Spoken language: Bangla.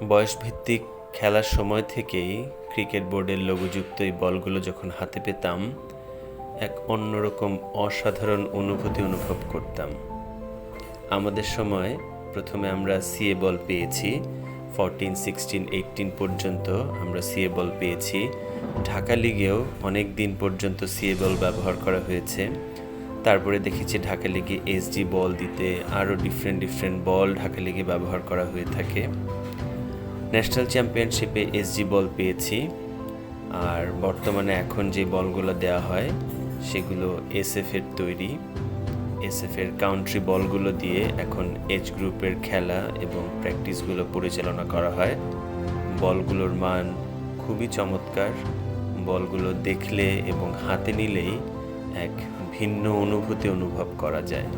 বয়সভিত্তিক খেলার সময় থেকেই ক্রিকেট বোর্ডের লোগোযুক্ত এই বলগুলো যখন হাতে পেতাম, এক অন্যরকম অসাধারণ অনুভূতি অনুভব করতাম। আমাদের সময় প্রথমে আমরা সিএ বল পেয়েছি, 14, 16, 18 পর্যন্ত আমরা সিএ বল পেয়েছি। ঢাকা লিগেও অনেক দিন পর্যন্ত সিএ বল ব্যবহার করা হয়েছে। তারপরে দেখেছি ঢাকা লিগে এসজি বল দিতে আরও ডিফারেন্ট বল ঢাকা লিগে ব্যবহার করা হয়ে থাকে। ন্যাশনাল চ্যাম্পিয়নশিপে এসজি বল পেয়েছি, আর বর্তমানে এখন যে বলগুলো দেওয়া হয় সেগুলো এসএফের তৈরি। এসএফের কাউন্ট্রি বলগুলো দিয়ে এখন এজ গ্রুপের খেলা এবং প্র্যাকটিসগুলো পরিচালনা করা হয়। বলগুলোর মান খুবই চমৎকার। বলগুলো দেখলে এবং হাতে নিলেই এক ভিন্ন অনুভূতি অনুভব করা যায়।